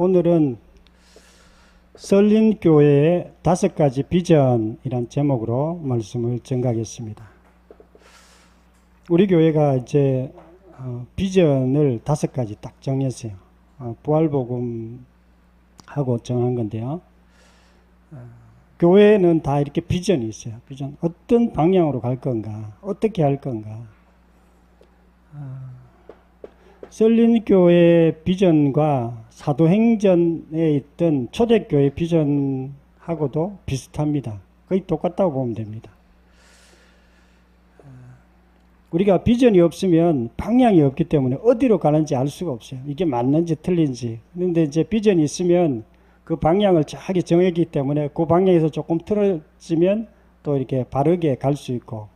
오늘은 썰린교회의 5가지 비전이란 제목으로 말씀을 전가하겠습니다. 우리 교회가 이제 비전을 5가지 딱 정했어요. 부활복음하고 정한 건데요. 교회는 다 이렇게 비전이 있어요. 비전. 어떤 방향으로 갈 건가? 어떻게 할 건가? 썰린교회의 비전과 사도행전에 있던 초대교회 비전하고도 비슷합니다. 거의 똑같다고 보면 됩니다. 우리가 비전이 없으면 방향이 없기 때문에 어디로 가는지 알 수가 없어요. 이게 맞는지 틀린지. 그런데 이제 비전이 있으면 그 방향을 정확히 정했기 때문에 그 방향에서 조금 틀어지면 또 이렇게 바르게 갈 수 있고,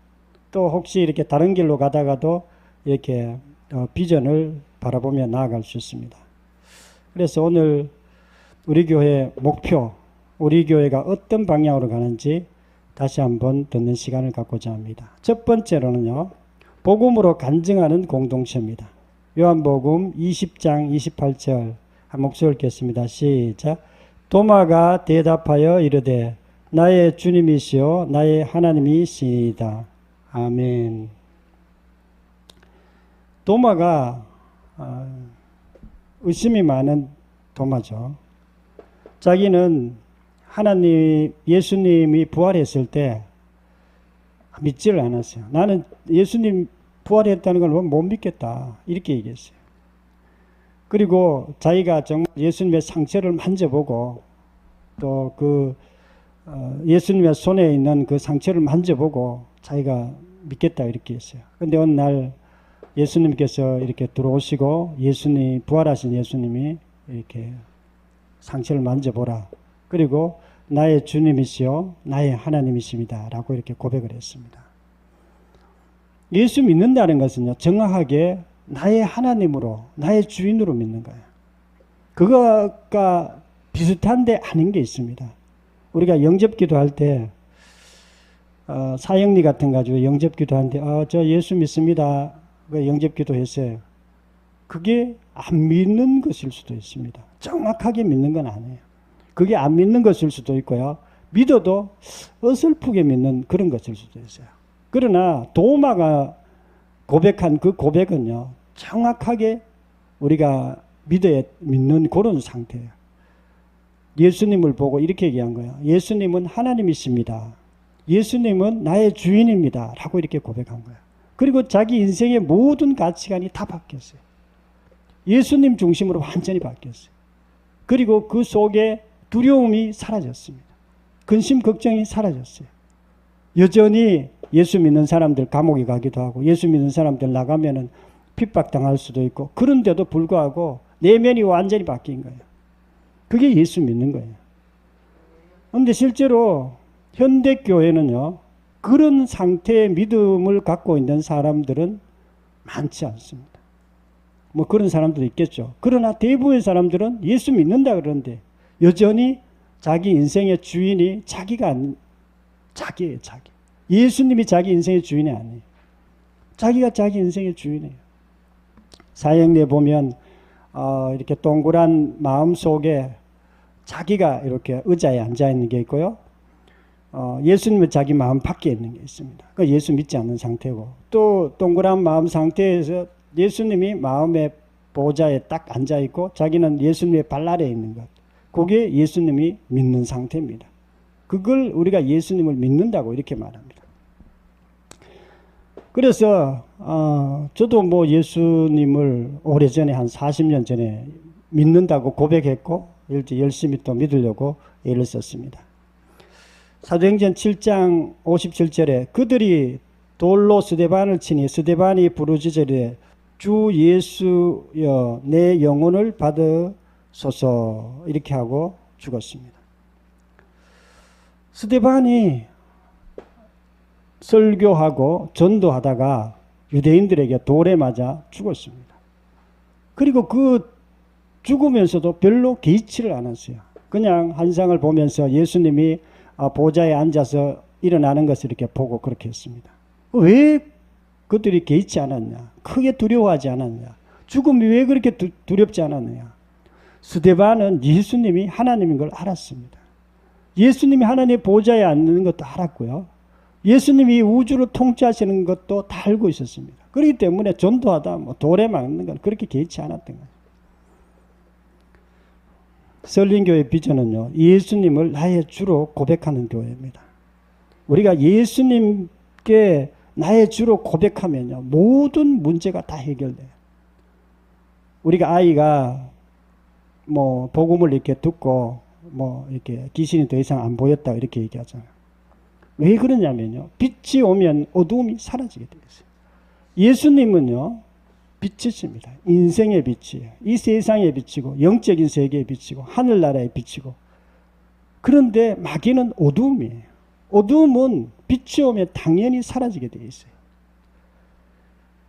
또 혹시 이렇게 다른 길로 가다가도 이렇게 비전을 바라보며 나아갈 수 있습니다. 그래서 오늘 우리 교회 목표, 우리 교회가 어떤 방향으로 가는지 다시 한번 듣는 시간을 갖고자 합니다. 첫 번째로는요, 복음으로 간증하는 공동체입니다. 요한복음 20장 28절 한 목소리 읽겠습니다. 시작. 도마가 대답하여 이르되 나의 주님이시요 나의 하나님이시니이다. 아멘. 도마가 의심이 많은 도마죠. 자기는 하나님, 예수님이 부활했을 때 믿지를 않았어요. 나는 예수님 부활했다는 걸 못 믿겠다. 이렇게 얘기했어요. 그리고 자기가 정말 예수님의 상처를 만져보고 또 예수님의 손에 있는 그 상처를 만져보고 자기가 믿겠다 이렇게 했어요. 근데 어느 날 예수님께서 이렇게 들어오시고 부활하신 예수님이 이렇게 상처를 만져보라. 그리고 나의 주님이시요 나의 하나님이십니다. 라고 이렇게 고백을 했습니다. 예수 믿는다는 것은요, 정확하게 나의 하나님으로, 나의 주인으로 믿는 거예요. 그거가 비슷한데 아닌 게 있습니다. 우리가 영접기도 할 때, 사형리 같은 거 가지고 영접기도 하는데, 저 예수 믿습니다. 영접기도 했어요. 그게 안 믿는 것일 수도 있습니다. 정확하게 믿는 건 아니에요. 그게 안 믿는 것일 수도 있고요. 믿어도 어설프게 믿는 그런 것일 수도 있어요. 그러나 도마가 고백한 그 고백은요, 정확하게 우리가 믿는 그런 상태예요. 예수님을 보고 이렇게 얘기한 거예요. 예수님은 하나님이십니다. 예수님은 나의 주인입니다. 라고 이렇게 고백한 거예요. 그리고 자기 인생의 모든 가치관이 다 바뀌었어요. 예수님 중심으로 완전히 바뀌었어요. 그리고 그 속에 두려움이 사라졌습니다. 근심, 걱정이 사라졌어요. 여전히 예수 믿는 사람들 감옥에 가기도 하고, 예수 믿는 사람들 나가면은 핍박당할 수도 있고, 그런데도 불구하고 내면이 완전히 바뀐 거예요. 그게 예수 믿는 거예요. 그런데 실제로 현대교회는요, 그런 상태의 믿음을 갖고 있는 사람들은 많지 않습니다. 뭐 그런 사람들도 있겠죠. 그러나 대부분의 사람들은 예수 믿는다 그러는데 여전히 자기 인생의 주인이 자기예요, 자기. 예수님이 자기 인생의 주인이 아니에요. 자기가 자기 인생의 주인이에요. 사형리에 보면 이렇게 동그란 마음 속에 자기가 이렇게 의자에 앉아 있는 게 있고요. 예수님은 자기 마음 밖에 있는 게 있습니다. 그 예수 믿지 않는 상태고, 또 동그란 마음 상태에서 예수님이 마음의 보좌에 딱 앉아 있고 자기는 예수님의 발 아래에 있는 것. 그게 예수님이 믿는 상태입니다. 그걸 우리가 예수님을 믿는다고 이렇게 말합니다. 그래서 저도 뭐 예수님을 오래전에 한 40년 전에 믿는다고 고백했고 열심히 또 믿으려고 애를 썼습니다. 사도행전 7장 57절에 그들이 돌로 스데반을 치니 스데반이 부르짖으되 주 예수여 내 영혼을 받으소서 이렇게 하고 죽었습니다. 스데반이 설교하고 전도하다가 유대인들에게 돌에 맞아 죽었습니다. 그리고 그 죽으면서도 별로 개의치를 않았어요. 그냥 한상을 보면서 예수님이 보좌에 앉아서 일어나는 것을 이렇게 보고 그렇게 했습니다. 왜 그들이 개의치 않았냐? 크게 두려워하지 않았냐? 죽음이 왜 그렇게 두렵지 않았느냐? 스데반은 예수님이 하나님인 걸 알았습니다. 예수님이 하나님의 보좌에 앉는 것도 알았고요. 예수님이 우주를 통치하시는 것도 다 알고 있었습니다. 그렇기 때문에 전도하다 돌에 맞는 건 그렇게 개의치 않았던 거예요. 설린교회 비전은요, 예수님을 나의 주로 고백하는 교회입니다. 우리가 예수님께 나의 주로 고백하면요, 모든 문제가 다 해결돼요. 우리가 아이가 복음을 이렇게 듣고 이렇게 귀신이 더 이상 안 보였다 이렇게 얘기하잖아요. 왜 그러냐면요, 빛이 오면 어두움이 사라지게 되어 있어요. 예수님은요, 빛이십니다. 인생의 빛이에요. 이 세상의 빛이고 영적인 세계의 빛이고 하늘나라의 빛이고. 그런데 마귀는 어두움이에요. 어두움은 빛이 오면 당연히 사라지게 되어 있어요.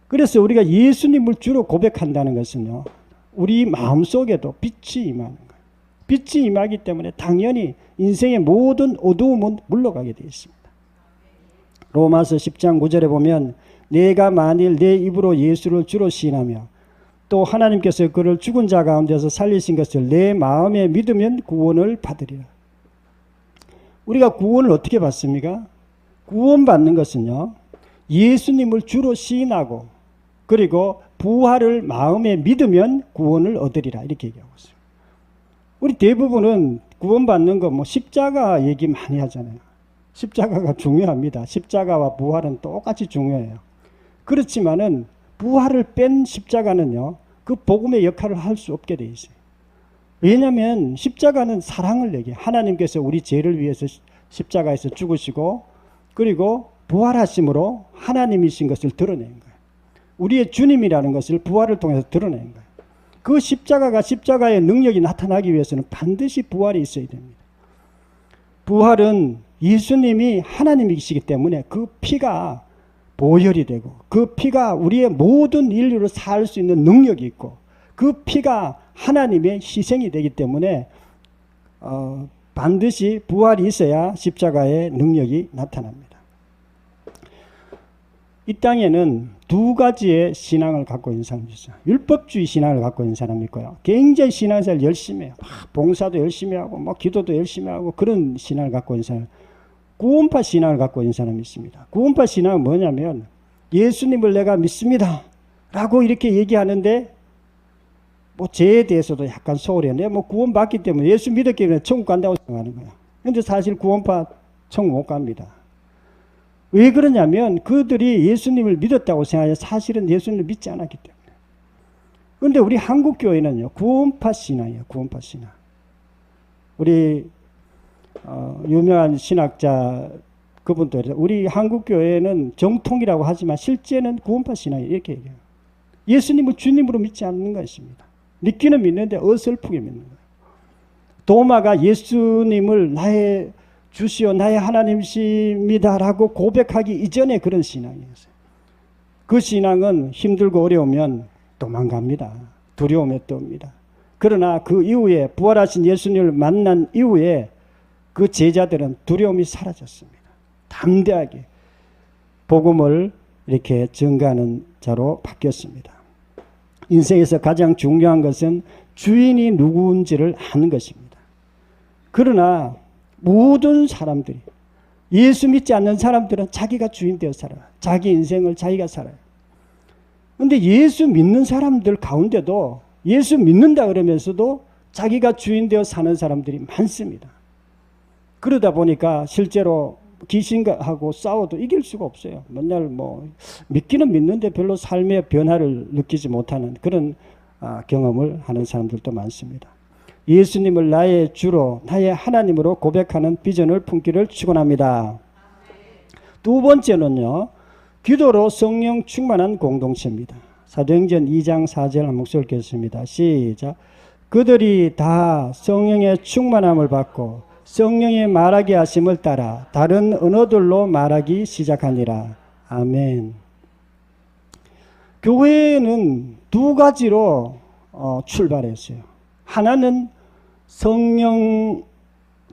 그래서 우리가 예수님을 주로 고백한다는 것은요, 우리 마음속에도 빛이 임하는 거예요. 빛이 임하기 때문에 당연히 인생의 모든 어두움은 물러가게 되어 있습니다. 로마서 10장 9절에 보면 내가 만일 내 입으로 예수를 주로 시인하며 또 하나님께서 그를 죽은 자 가운데서 살리신 것을 내 마음에 믿으면 구원을 받으리라. 우리가 구원을 어떻게 받습니까? 구원받는 것은요, 예수님을 주로 시인하고 그리고 부활을 마음에 믿으면 구원을 얻으리라 이렇게 얘기하고 있어요. 우리 대부분은 구원받는 거 십자가 얘기 많이 하잖아요. 십자가가 중요합니다. 십자가와 부활은 똑같이 중요해요. 그렇지만은 부활을 뺀 십자가는요, 그 복음의 역할을 할 수 없게 돼 있어요. 왜냐하면 십자가는 사랑을 얘기해요. 하나님께서 우리 죄를 위해서 십자가에서 죽으시고 그리고 부활하심으로 하나님이신 것을 드러낸 거예요. 우리의 주님이라는 것을 부활을 통해서 드러낸 거예요. 그 십자가의 능력이 나타나기 위해서는 반드시 부활이 있어야 됩니다. 부활은 예수님이 하나님이시기 때문에 그 피가 보혈이 되고 그 피가 우리의 모든 인류를 살 수 있는 능력이 있고 그 피가 하나님의 희생이 되기 때문에 반드시 부활이 있어야 십자가의 능력이 나타납니다. 이 땅에는 두 가지의 신앙을 갖고 있는 사람이 있어요. 율법주의 신앙을 갖고 있는 사람이 있고요. 굉장히 신앙생활 열심히 해요. 봉사도 열심히 하고 기도도 열심히 하고 그런 신앙을 갖고 있는 사람. 구원파 신앙을 갖고 있는 사람이 있습니다. 구원파 신앙은 뭐냐면 예수님을 내가 믿습니다 라고 이렇게 얘기하는데 죄에 대해서도 약간 소홀해요. 내가 구원받기 때문에 예수 믿었기 때문에 천국 간다고 생각하는 거예요. 그런데 사실 구원파 천국 못 갑니다. 왜 그러냐면 그들이 예수님을 믿었다고 생각해요. 사실은 예수님을 믿지 않았기 때문에. 그런데 우리 한국교회는요, 구원파 신앙이에요. 구원파 신앙. 우리 유명한 신학자 그분도 우리 한국교회는 정통이라고 하지만 실제는 구원파 신앙이에요. 이렇게 얘기해요. 예수님을 주님으로 믿지 않는 것입니다. 믿기는 믿는데 어설프게 믿는 거예요. 도마가 예수님을 나의 주시오 나의 하나님이십니다라고 고백하기 이전에 그런 신앙이었어요. 그 신앙은 힘들고 어려우면 도망갑니다. 두려움에 떱니다. 그러나 그 이후에 부활하신 예수님을 만난 이후에 그 제자들은 두려움이 사라졌습니다. 담대하게 복음을 이렇게 증거하는 자로 바뀌었습니다. 인생에서 가장 중요한 것은 주인이 누구인지를 아는 것입니다. 그러나 모든 사람들이 예수 믿지 않는 사람들은 자기가 주인 되어 살아요. 자기 인생을 자기가 살아요. 그런데 예수 믿는 사람들 가운데도 예수 믿는다 그러면서도 자기가 주인 되어 사는 사람들이 많습니다. 그러다 보니까 실제로 귀신하고 싸워도 이길 수가 없어요. 맨날 믿기는 믿는데 별로 삶의 변화를 느끼지 못하는 그런 경험을 하는 사람들도 많습니다. 예수님을 나의 주로 나의 하나님으로 고백하는 비전을 품기를 축원합니다. 두 번째는요, 기도로 성령 충만한 공동체입니다. 사도행전 2장 4절 한 목소리 읽겠습니다. 시작. 그들이 다 성령의 충만함을 받고 성령의 말하게 하심을 따라 다른 언어들로 말하기 시작하니라. 아멘. 교회는 두 가지로 출발했어요. 하나는 성령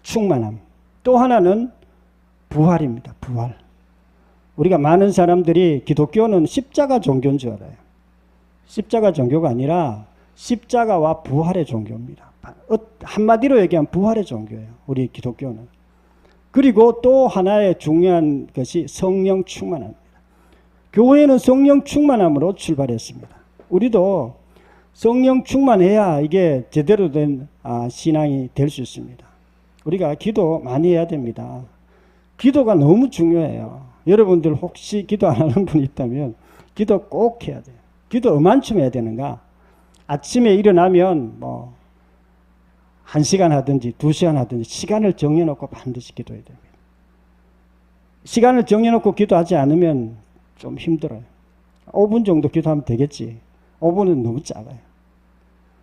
충만함, 또 하나는 부활입니다. 부활. 우리가 많은 사람들이 기독교는 십자가 종교인 줄 알아요. 십자가 종교가 아니라 십자가와 부활의 종교입니다. 한마디로 얘기하면 부활의 종교예요. 우리 기독교는. 그리고 또 하나의 중요한 것이 성령 충만함입니다. 교회는 성령 충만함으로 출발했습니다. 우리도 성령 충만해야 이게 제대로 된 신앙이 될 수 있습니다. 우리가 기도 많이 해야 됩니다. 기도가 너무 중요해요. 여러분들 혹시 기도 안 하는 분이 있다면 기도 꼭 해야 돼요. 기도 얼만큼 해야 되는가? 아침에 일어나면 뭐 1시간 하든지 2시간 하든지 시간을 정해놓고 반드시 기도해야 됩니다. 시간을 정해놓고 기도하지 않으면 좀 힘들어요. 5분 정도 기도하면 되겠지. 5분은 너무 작아요.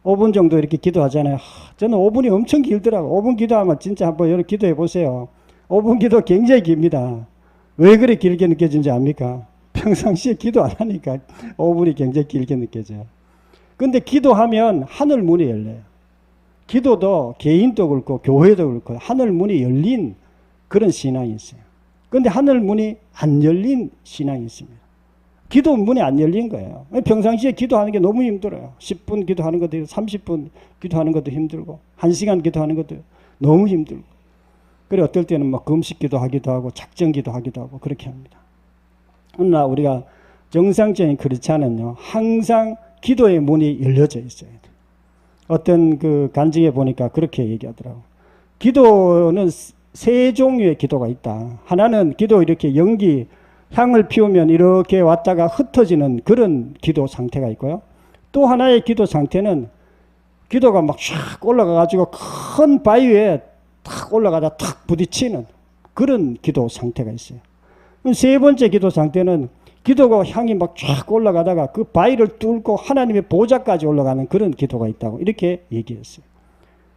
5분 정도 이렇게 기도하잖아요. 저는 5분이 엄청 길더라고요. 5분 기도하면 진짜 한번 여러분 기도해 보세요. 5분 기도 굉장히 깁니다. 왜 그래 길게 느껴지는지 압니까? 평상시에 기도 안 하니까 5분이 굉장히 길게 느껴져요. 근데 기도하면 하늘 문이 열려요. 기도도 개인도 그렇고 교회도 그렇고 하늘 문이 열린 그런 신앙이 있어요. 근데 하늘 문이 안 열린 신앙이 있습니다. 기도 문이 안 열린 거예요. 평상시에 기도하는 게 너무 힘들어요. 10분 기도하는 것도 30분 기도하는 것도 힘들고 1시간 기도하는 것도 너무 힘들고 그래 어떨 때는 막 금식 기도하기도 하고 작정 기도하기도 하고 그렇게 합니다. 그러나 우리가 정상적인 크리스찬은요 항상 기도의 문이 열려져 있어야 돼요. 어떤 그 간증에 보니까 그렇게 얘기하더라고요. 기도는 세 종류의 기도가 있다. 하나는 기도 이렇게 연기 향을 피우면 이렇게 왔다가 흩어지는 그런 기도 상태가 있고요. 또 하나의 기도 상태는 기도가 막 쫙 올라가가지고 큰 바위에 탁 올라가다 탁 부딪히는 그런 기도 상태가 있어요. 세 번째 기도 상태는 기도가 향이 막 쫙 올라가다가 그 바위를 뚫고 하나님의 보좌까지 올라가는 그런 기도가 있다고 이렇게 얘기했어요.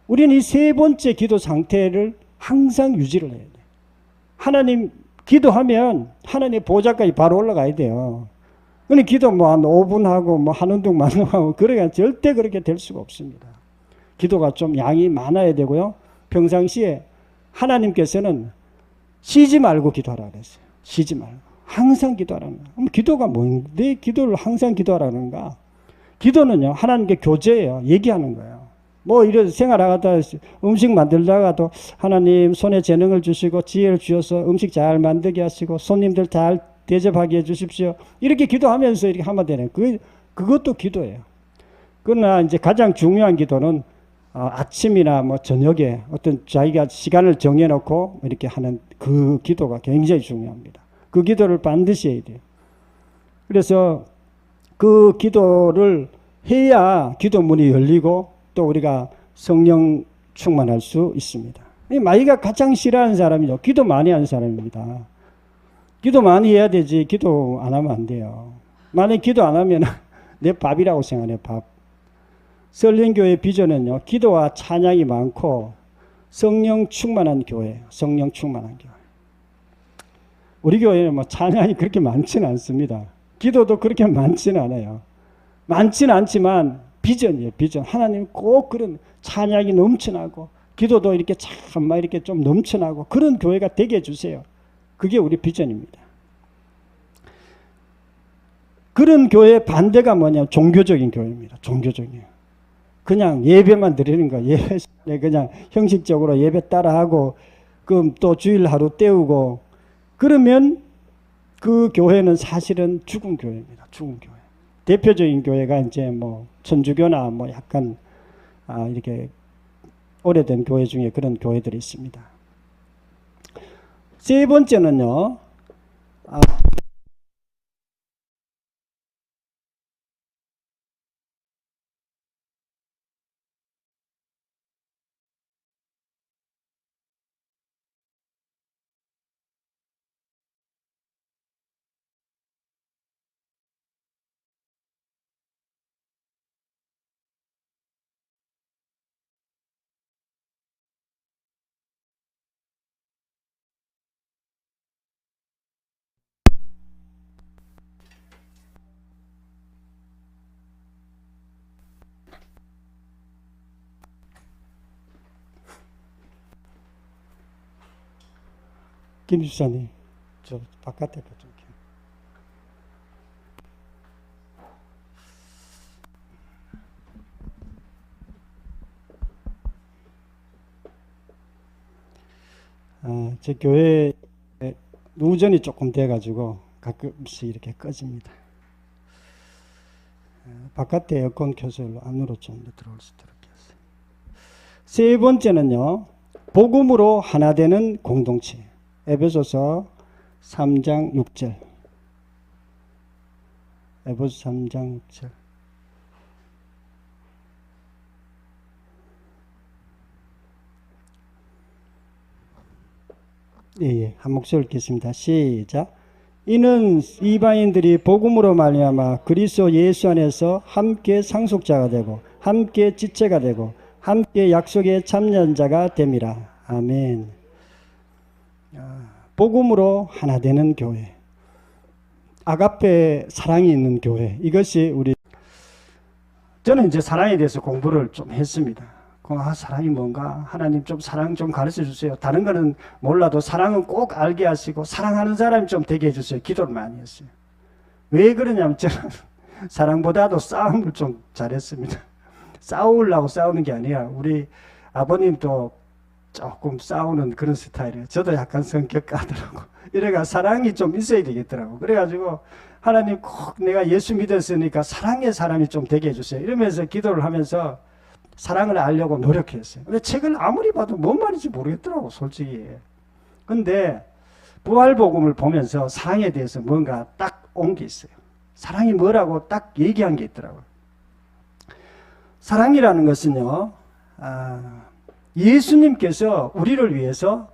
우리는 이 세 번째 기도 상태를 항상 유지를 해야 돼요. 하나님 기도하면 하나님의 보좌까지 바로 올라가야 돼요. 근데 기도 뭐 한 5분 하고 뭐 한 운동만 하고 그러니까 절대 그렇게 될 수가 없습니다. 기도가 좀 양이 많아야 되고요. 평상시에 하나님께서는 쉬지 말고 기도하라 그랬어요. 쉬지 말고. 항상 기도하라는 거예요. 그럼 기도가 뭔데 기도를 항상 기도하라는가? 기도는요, 하나님께 교제예요. 얘기하는 거예요. 뭐 이런 생활하다가 음식 만들다가도 하나님 손에 재능을 주시고 지혜를 주셔서 음식 잘 만들게 하시고 손님들 잘 대접하게 해 주십시오. 이렇게 기도하면서 이렇게 하면 되네요. 그것도 기도예요. 그러나 이제 가장 중요한 기도는 아침이나 뭐 저녁에 어떤 자기가 시간을 정해놓고 이렇게 하는 그 기도가 굉장히 중요합니다. 그 기도를 반드시 해야 돼요. 그래서 그 기도를 해야 기도문이 열리고 또 우리가 성령 충만할 수 있습니다. 마귀가 가장 싫어하는 사람이죠. 기도 많이 하는 사람입니다. 기도 많이 해야 되지 기도 안 하면 안 돼요. 만약에 기도 안 하면 내 밥이라고 생각해요. 밥. 설린교회 비전은요. 기도와 찬양이 많고 성령 충만한 교회. 성령 충만한 교회. 우리 교회는 뭐 찬양이 그렇게 많지는 않습니다. 기도도 그렇게 많지는 않아요. 많지는 않지만 비전이에요. 비전. 하나님 꼭 그런 찬양이 넘쳐나고 기도도 이렇게 참막 이렇게 좀 넘쳐나고 그런 교회가 되게 해주세요. 그게 우리 비전입니다. 그런 교회의 반대가 뭐냐면 종교적인 교회입니다. 종교적인. 그냥 예배만 드리는 거예요. 예배 그냥 형식적으로 예배 따라하고 그럼 또 주일 하루 때우고 그러면 그 교회는 사실은 죽은 교회입니다. 죽은 교회. 대표적인 교회가 이제 뭐 천주교나 뭐 약간 이렇게 오래된 교회 중에 그런 교회들이 있습니다. 세 번째는요. 김 집사님, 저 바깥에 좀. 제 교회 누전이 조금 돼가지고 가끔씩 이렇게 꺼집니다. 바깥에 에어컨 켜서 안으로 좀 들어올 수 있도록 했어요. 세 번째는요, 복음으로 하나 되는 공동체. 에베소서 3장 6절. 에베소서 3장 6절. 예, 한 목소리 읽겠습니다. 시작. 이는 이방인들이 복음으로 말미암아 그리스도 예수 안에서 함께 상속자가 되고 함께 지체가 되고 함께 약속의 참여자가 됨이라. 아멘. 복음으로 하나 되는 교회, 아가페 사랑이 있는 교회, 이것이 우리, 저는 이제 사랑에 대해서 공부를 좀 했습니다. 사랑이 뭔가, 하나님 좀 사랑 좀 가르쳐 주세요. 다른 거는 몰라도 사랑은 꼭 알게 하시고 사랑하는 사람이 좀 되게 해주세요. 기도를 많이 했어요. 왜 그러냐면 저는 사랑보다도 싸움을 좀 잘했습니다. 싸우려고 싸우는 게 아니라 우리 아버님도 조금 싸우는 그런 스타일이에요. 저도 약간 성격 까더라고. 이래가 사랑이 좀 있어야 되겠더라고. 그래가지고 하나님 꼭 내가 예수 믿었으니까 사랑의 사람이 좀 되게 해주세요. 이러면서 기도를 하면서 사랑을 알려고 노력했어요. 근데 책을 아무리 봐도 뭔 말인지 모르겠더라고, 솔직히. 근데 부활복음을 보면서 사랑에 대해서 뭔가 딱 온 게 있어요. 사랑이 뭐라고 딱 얘기한 게 있더라고요. 사랑이라는 것은요, 예수님께서 우리를 위해서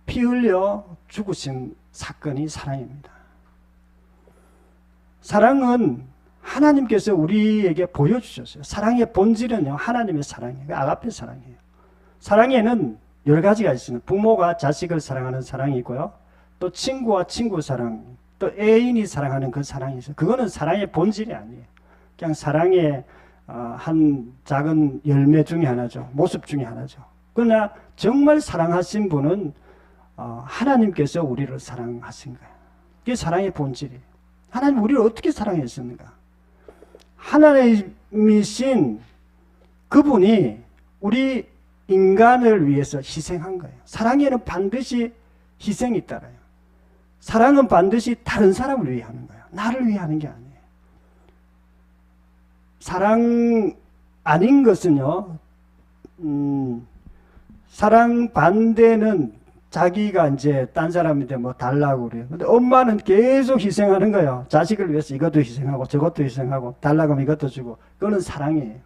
피 흘려 죽으신 사건이 사랑입니다. 사랑은 하나님께서 우리에게 보여주셨어요. 사랑의 본질은요, 하나님의 사랑이에요. 아가페 사랑이에요. 사랑에는 여러 가지가 있습니다. 부모가 자식을 사랑하는 사랑이 있고요. 또 친구와 친구 사랑, 또 애인이 사랑하는 그 사랑이 있어요. 그거는 사랑의 본질이 아니에요. 그냥 사랑의 한 작은 열매 중에 하나죠. 모습 중에 하나죠. 그러나 정말 사랑하신 분은 하나님께서 우리를 사랑하신 거예요. 그게 사랑의 본질이에요. 하나님 우리를 어떻게 사랑했습니까? 하나님이신 그분이 우리 인간을 위해서 희생한 거예요. 사랑에는 반드시 희생이 따라요. 사랑은 반드시 다른 사람을 위해 하는 거예요. 나를 위해 하는 게 아니에요. 사랑 아닌 것은요, 사랑 반대는 자기가 이제 딴 사람한테 뭐 달라고 그래요. 근데 엄마는 계속 희생하는 거예요. 자식을 위해서 이것도 희생하고 저것도 희생하고 달라고 하면 이것도 주고. 그거는 사랑이에요.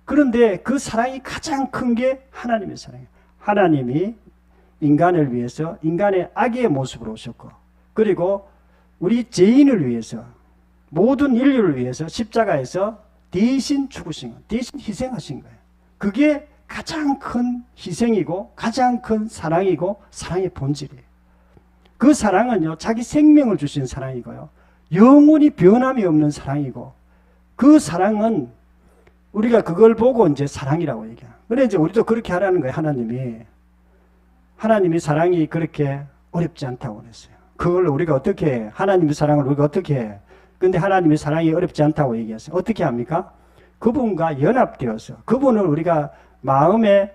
그런데 그 사랑이 가장 큰 게 하나님의 사랑이에요. 하나님이 인간을 위해서 인간의 악의 모습으로 오셨고, 그리고 우리 죄인을 위해서, 모든 인류를 위해서 십자가에서 대신 죽으신 거예요. 대신 희생하신 거예요. 그게 가장 큰 희생이고 가장 큰 사랑이고 사랑의 본질이에요. 그 사랑은요, 자기 생명을 주신 사랑이고요, 영원히 변함이 없는 사랑이고, 그 사랑은 우리가 그걸 보고 이제 사랑이라고 얘기해요. 그래 이제 우리도 그렇게 하라는 거예요. 하나님이 사랑이 그렇게 어렵지 않다고 그랬어요. 그걸 우리가 어떻게 해? 하나님의 사랑을 우리가 어떻게 해? 근데 하나님의 사랑이 어렵지 않다고 얘기했어요. 어떻게 합니까? 그분과 연합되어서, 그분을 우리가 마음에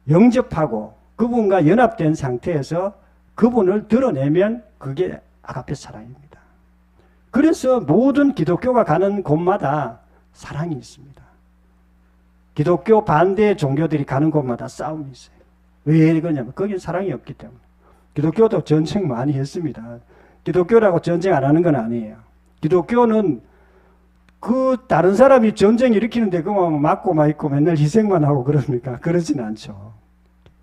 영접하고 그분과 연합된 상태에서 그분을 드러내면 그게 아가페 사랑입니다. 그래서 모든 기독교가 가는 곳마다 사랑이 있습니다. 기독교 반대 종교들이 가는 곳마다 싸움이 있어요. 왜 그러냐면 거긴 사랑이 없기 때문에. 기독교도 전쟁 많이 했습니다. 기독교라고 전쟁 안 하는 건 아니에요. 기독교는 그 다른 사람이 전쟁 일으키는데 그만 맞고 막 있고 맨날 희생만 하고 그럽니까? 그러진 않죠.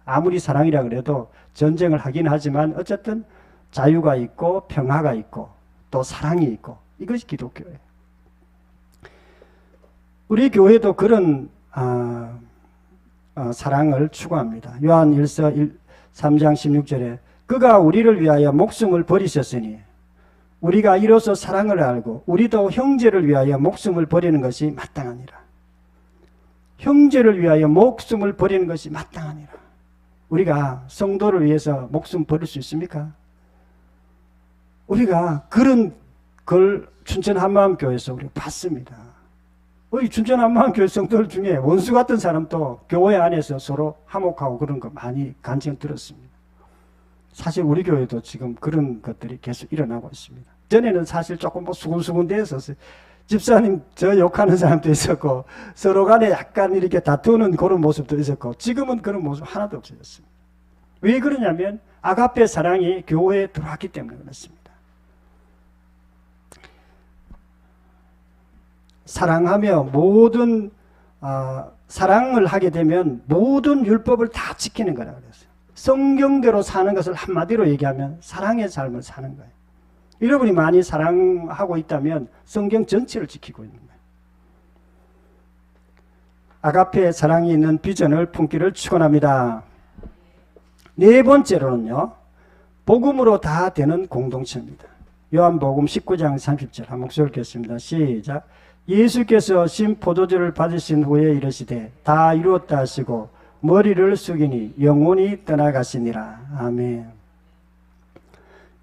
아무리 사랑이라 그래도 전쟁을 하긴 하지만 어쨌든 자유가 있고 평화가 있고 또 사랑이 있고, 이것이 기독교예요. 우리 교회도 그런 사랑을 추구합니다. 요한 1서 3장 16절에 그가 우리를 위하여 목숨을 버리셨으니 우리가 이로써 사랑을 알고 우리도 형제를 위하여 목숨을 버리는 것이 마땅하니라. 형제를 위하여 목숨을 버리는 것이 마땅하니라. 우리가 성도를 위해서 목숨 버릴 수 있습니까? 우리가 그런 걸 춘천 한마음교회에서 우리가 봤습니다. 우리 춘천 한마음교회 성도들 중에 원수 같은 사람도 교회 안에서 서로 화목하고 그런 거 많이 간증 들었습니다. 사실 우리 교회도 지금 그런 것들이 계속 일어나고 있습니다. 전에는 사실 조금 뭐 수근수근 되었었어요. 집사님 저 욕하는 사람도 있었고 서로 간에 약간 이렇게 다투는 그런 모습도 있었고 지금은 그런 모습 하나도 없어졌습니다. 왜 그러냐면 아가페 사랑이 교회에 들어왔기 때문에 그렇습니다. 사랑하며 모든 사랑을 하게 되면 모든 율법을 다 지키는 거라 그랬어요. 성경대로 사는 것을 한마디로 얘기하면 사랑의 삶을 사는 거예요. 여러분이 많이 사랑하고 있다면 성경 전체를 지키고 있는 거예요. 아가페 사랑이 있는 비전을 품기를 축원합니다. 네 번째로는요, 복음으로 다 되는 공동체입니다. 요한복음 19장 30절 한 목소리 읽겠습니다. 시작. 예수께서 신 포도주를 받으신 후에 이르시되 다 이루었다 하시고 머리를 숙이니 영혼이 떠나가시니라. 아멘.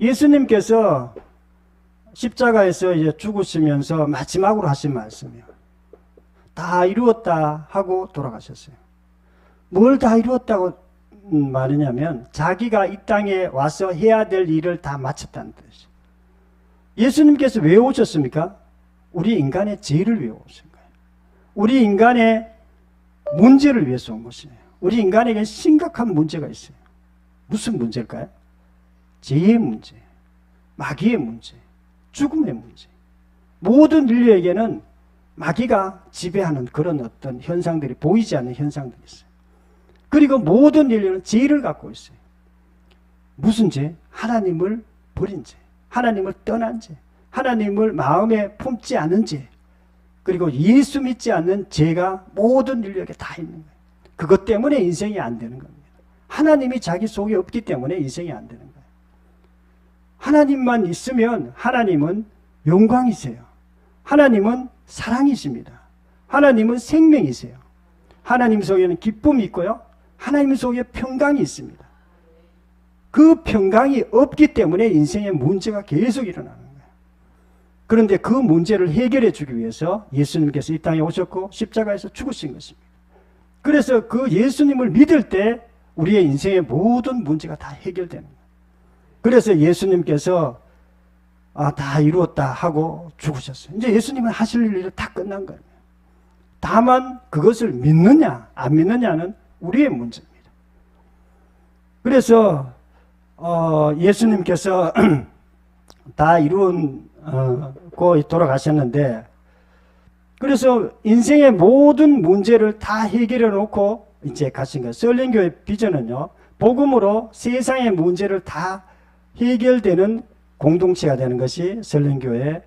예수님께서 십자가에서 이제 죽으시면서 마지막으로 하신 말씀이요. 다 이루었다 하고 돌아가셨어요. 뭘 다 이루었다고 말하냐면 자기가 이 땅에 와서 해야 될 일을 다 마쳤다는 뜻이에요. 예수님께서 왜 오셨습니까? 우리 인간의 죄를 위해 오신 거예요. 우리 인간의 문제를 위해서 온 것이에요. 우리 인간에게 심각한 문제가 있어요. 무슨 문제일까요? 죄의 문제, 마귀의 문제, 죽음의 문제. 모든 인류에게는 마귀가 지배하는 그런 어떤 현상들이 보이지 않는 현상들이 있어요. 그리고 모든 인류는 죄를 갖고 있어요. 무슨 죄? 하나님을 버린 죄, 하나님을 떠난 죄, 하나님을 마음에 품지 않은 죄, 그리고 예수 믿지 않는 죄가 모든 인류에게 다 있는 거예요. 그것 때문에 인생이 안 되는 겁니다. 하나님이 자기 속에 없기 때문에 인생이 안 되는 거예요. 하나님만 있으면 하나님은 영광이세요. 하나님은 사랑이십니다. 하나님은 생명이세요. 하나님 속에는 기쁨이 있고요. 하나님 속에 평강이 있습니다. 그 평강이 없기 때문에 인생의 문제가 계속 일어나는 거예요. 그런데 그 문제를 해결해 주기 위해서 예수님께서 이 땅에 오셨고 십자가에서 죽으신 것입니다. 그래서 그 예수님을 믿을 때 우리의 인생의 모든 문제가 다 해결되는 거예요. 그래서 예수님께서 다 이루었다 하고 죽으셨어요. 이제 예수님은 하실 일이 다 끝난 거예요. 다만 그것을 믿느냐 안 믿느냐는 우리의 문제입니다. 그래서 예수님께서 다 이루고 돌아가셨는데, 그래서 인생의 모든 문제를 다 해결해 놓고 이제 가신 거예요. 설린교회 비전은요, 복음으로 세상의 문제를 다 해결되는 공동체가 되는 것이 설린교회의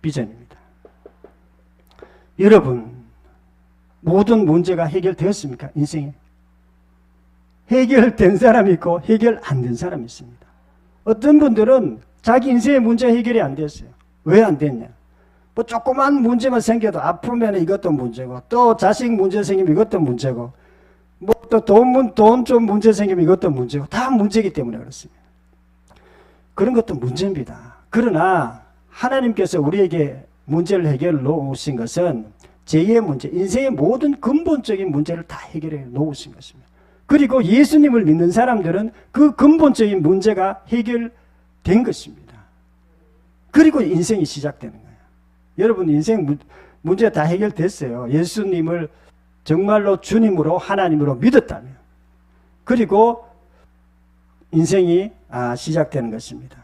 비전입니다. 여러분, 모든 문제가 해결되었습니까? 인생에 해결된 사람이 있고 해결 안 된 사람이 있습니다. 어떤 분들은 자기 인생의 문제 해결이 안 됐어요. 왜 안 됐냐? 뭐 조그만 문제만 생겨도 아프면 이것도 문제고, 또 자식 문제 생기면 이것도 문제고, 뭐 또 돈 좀 문제 생기면 이것도 문제고, 다 문제이기 때문에 그렇습니다. 그런 것도 문제입니다. 그러나 하나님께서 우리에게 문제를 해결해 놓으신 것은 죄의 문제, 인생의 모든 근본적인 문제를 다 해결해 놓으신 것입니다. 그리고 예수님을 믿는 사람들은 그 근본적인 문제가 해결된 것입니다. 그리고 인생이 시작되는 거예요. 여러분, 인생 문제 다 해결됐어요. 예수님을 정말로 주님으로 하나님으로 믿었다면. 그리고 인생이 시작되는 것입니다.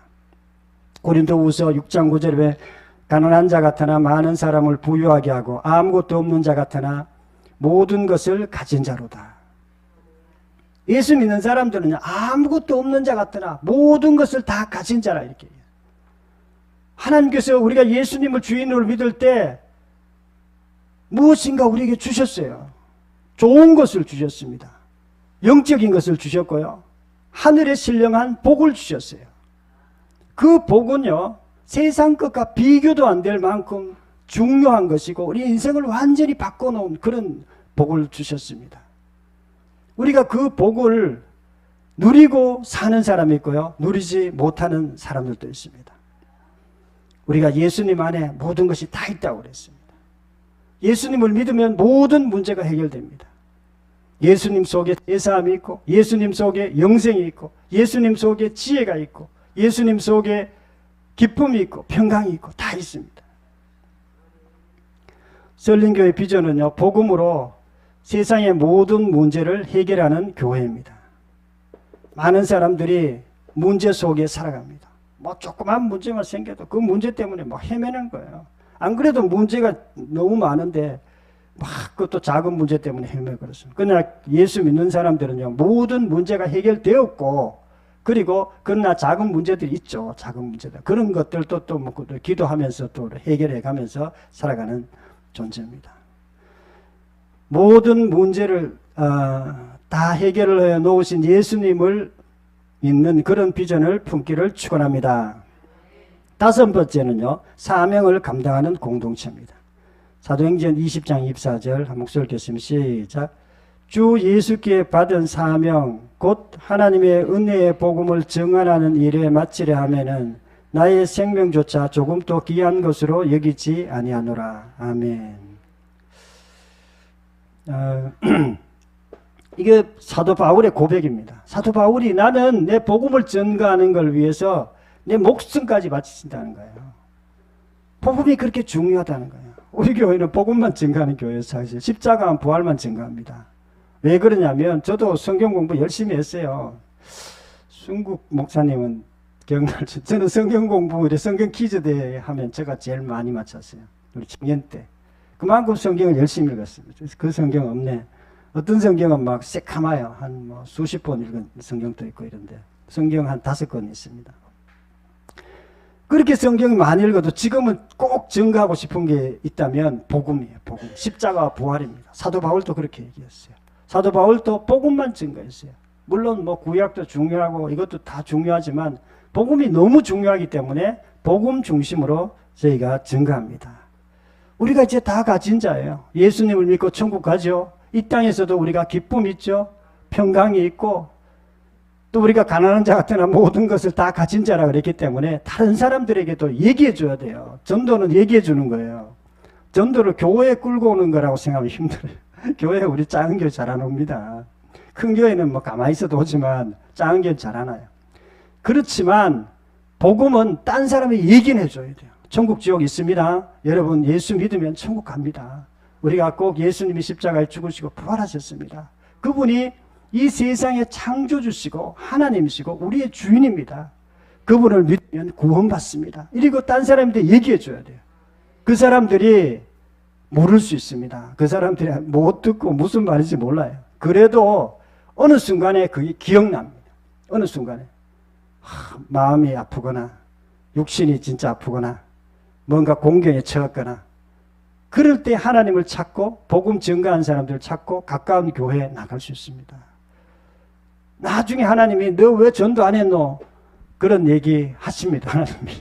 고린도후서 6장 9절에 가난한 자 같으나 많은 사람을 부유하게 하고 아무것도 없는 자 같으나 모든 것을 가진 자로다. 예수 믿는 사람들은 아무것도 없는 자 같으나 모든 것을 다 가진 자라 이렇게 해요. 하나님께서 우리가 예수님을 주인으로 믿을 때 무엇인가 우리에게 주셨어요. 좋은 것을 주셨습니다. 영적인 것을 주셨고요. 하늘에 신령한 복을 주셨어요. 그 복은요, 세상 것과 비교도 안 될 만큼 중요한 것이고 우리 인생을 완전히 바꿔놓은 그런 복을 주셨습니다. 우리가 그 복을 누리고 사는 사람이 있고요, 누리지 못하는 사람들도 있습니다. 우리가 예수님 안에 모든 것이 다 있다고 그랬습니다. 예수님을 믿으면 모든 문제가 해결됩니다. 예수님 속에 제사함이 있고, 예수님 속에 영생이 있고, 예수님 속에 지혜가 있고, 예수님 속에 기쁨이 있고, 평강이 있고, 다 있습니다. 설린교회 비전은요, 복음으로 세상의 모든 문제를 해결하는 교회입니다. 많은 사람들이 문제 속에 살아갑니다. 뭐 조그만 문제만 생겨도 그 문제 때문에 막 헤매는 거예요. 안 그래도 문제가 너무 많은데 막 그것도 작은 문제 때문에 헤매고 그렇습니다. 그러나 예수 믿는 사람들은요, 모든 문제가 해결되었고, 그리고 그러나 작은 문제들이 있죠. 작은 문제들. 그런 것들도 또 뭐 기도하면서 또 해결해 가면서 살아가는 존재입니다. 모든 문제를 다 해결을 해 놓으신 예수님을 믿는 그런 비전을 품기를 축원합니다. 다섯 번째는요, 사명을 감당하는 공동체입니다. 사도행전 20장 24절 한 목소리 읽겠습니다. 시작. 주 예수께 받은 사명 곧 하나님의 은혜의 복음을 증언하는 일에 마치려 하면은 나의 생명조차 조금도 귀한 것으로 여기지 아니하노라. 아멘. 이게 사도 바울의 고백입니다. 사도 바울이 나는 내 복음을 전가하는 걸 위해서 내 목숨까지 바친다는 거예요. 복음이 그렇게 중요하다는 거예요. 우리 교회는 복음만 전가하는 교회예요. 사실 십자가와 부활만 전가합니다. 왜 그러냐면 저도 성경 공부 열심히 했어요. 순국 목사님은 기억날 수, 저는 성경 공부, 성경 퀴즈 대회 하면 제가 제일 많이 맞췄어요. 우리 청년 때. 그만큼 성경을 열심히 읽었습니다. 그 성경 없네. 어떤 성경은 막 새카마요. 한 뭐 수십 번 읽은 성경도 있고 이런데 성경 한 5권 있습니다. 그렇게 성경을 많이 읽어도 지금은 꼭 증거하고 싶은 게 있다면 복음이에요. 복음. 십자가와 부활입니다. 사도 바울도 그렇게 얘기했어요. 사도 바울도 복음만 증거했어요. 물론 뭐 구약도 중요하고 이것도 다 중요하지만 복음이 너무 중요하기 때문에 복음 중심으로 저희가 증거합니다. 우리가 이제 다 가진 자예요. 예수님을 믿고 천국 가죠. 이 땅에서도 우리가 기쁨이 있죠. 평강이 있고 또 우리가 가난한 자 같으나 모든 것을 다 가진 자라 그랬기 때문에 다른 사람들에게도 얘기해 줘야 돼요. 전도는 얘기해 주는 거예요. 전도를 교회에 끌고 오는 거라고 생각하면 힘들어요. 교회 우리 작은 교회 잘 안 옵니다. 큰 교회는 뭐 가만히 있어도 오지만 작은 교회는 잘 안 와요. 그렇지만 복음은 딴 사람이 얘기는 해줘야 돼요. 천국 지옥 있습니다. 여러분 예수 믿으면 천국 갑니다. 우리가 꼭 예수님이 십자가에 죽으시고 부활하셨습니다. 그분이 이 세상의 창조주시고 하나님이시고 우리의 주인입니다. 그분을 믿으면 구원받습니다. 이리고 딴 사람한테 얘기해 줘야 돼요. 그 사람들이 모를 수 있습니다. 그 사람들이 못 듣고 무슨 말인지 몰라요. 그래도 어느 순간에 그게 기억납니다. 어느 순간에 마음이 아프거나 육신이 진짜 아프거나 뭔가 공경에 처했거나 그럴 때 하나님을 찾고 복음 증거한 사람들을 찾고 가까운 교회에 나갈 수 있습니다. 나중에 하나님이 너 왜 전도 안 했노? 그런 얘기 하십니다. 하나님이.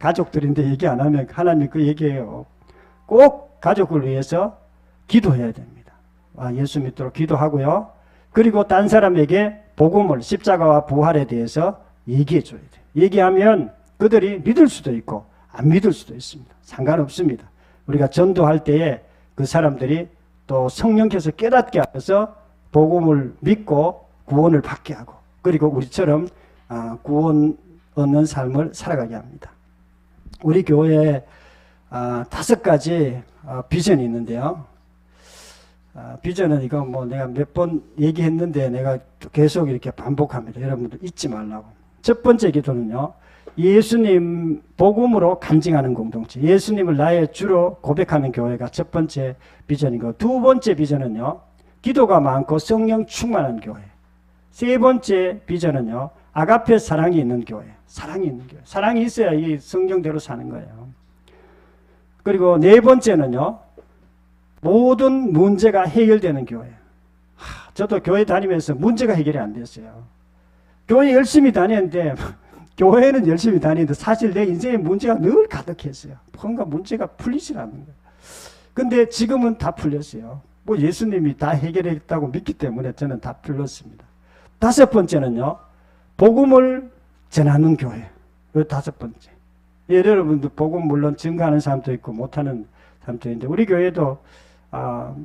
가족들인데 얘기 안 하면 하나님이 그 얘기해요. 꼭 가족을 위해서 기도해야 됩니다. 예수 믿도록 기도하고요. 그리고 딴 사람에게 복음을 십자가와 부활에 대해서 얘기해 줘야 돼요. 얘기하면 그들이 믿을 수도 있고 안 믿을 수도 있습니다. 상관없습니다. 우리가 전도할 때에 그 사람들이 또 성령께서 깨닫게 하셔서 복음을 믿고 구원을 받게 하고 그리고 우리처럼 구원 얻는 삶을 살아가게 합니다. 우리 교회에 5가지 비전이 있는데요. 비전은 이거 뭐 내가 몇 번 얘기했는데 내가 계속 이렇게 반복합니다. 여러분들 잊지 말라고. 첫 번째 기도는요. 예수님 복음으로 간증하는 공동체. 예수님을 나의 주로 고백하는 교회가 첫 번째 비전이고 두 번째 비전은요. 기도가 많고 성령 충만한 교회. 세 번째 비전은요. 아가페 사랑이 있는 교회. 사랑이 있는 교회. 사랑이 있어야 이 성경대로 사는 거예요. 그리고 네 번째는요. 모든 문제가 해결되는 교회. 저도 교회 다니면서 문제가 해결이 안 됐어요. 교회 열심히 다녔는데 교회는 열심히 다니는데 사실 내 인생에 문제가 늘 가득했어요. 뭔가 문제가 풀리질 않는 거예요. 근데 지금은 다 풀렸어요. 뭐 예수님이 다 해결했다고 믿기 때문에 저는 다 풀렸습니다. 다섯 번째는요. 복음을 전하는 교회. 이 다섯 번째. 여러분들 복음 물론 증거하는 사람도 있고 못하는 사람도 있는데 우리 교회도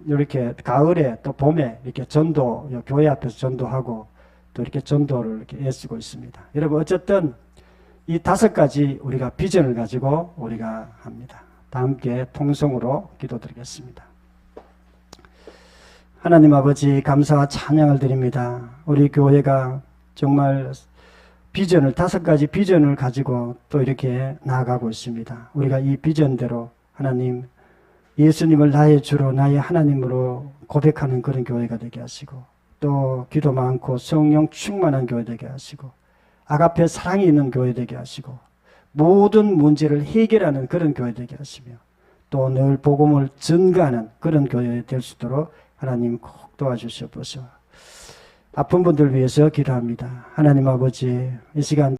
이렇게 가을에 또 봄에 이렇게 전도, 교회 앞에서 전도하고 또 이렇게 전도를 이렇게 애쓰고 있습니다. 여러분, 어쨌든 이 5가지 우리가 비전을 가지고 우리가 합니다. 다 함께 통성으로 기도드리겠습니다. 하나님 아버지, 감사와 찬양을 드립니다. 우리 교회가 정말 비전을 5가지 비전을 가지고 또 이렇게 나아가고 있습니다. 우리가 이 비전대로 하나님 예수님을 나의 주로 나의 하나님으로 고백하는 그런 교회가 되게 하시고, 또 기도 많고 성령 충만한 교회 되게 하시고, 아가페 사랑이 있는 교회 되게 하시고, 모든 문제를 해결하는 그런 교회 되게 하시며, 또 늘 복음을 전가하는 그런 교회 될 수 있도록 하나님 꼭 도와주시옵소서. 아픈 분들 위해서 기도합니다. 하나님 아버지, 이 시간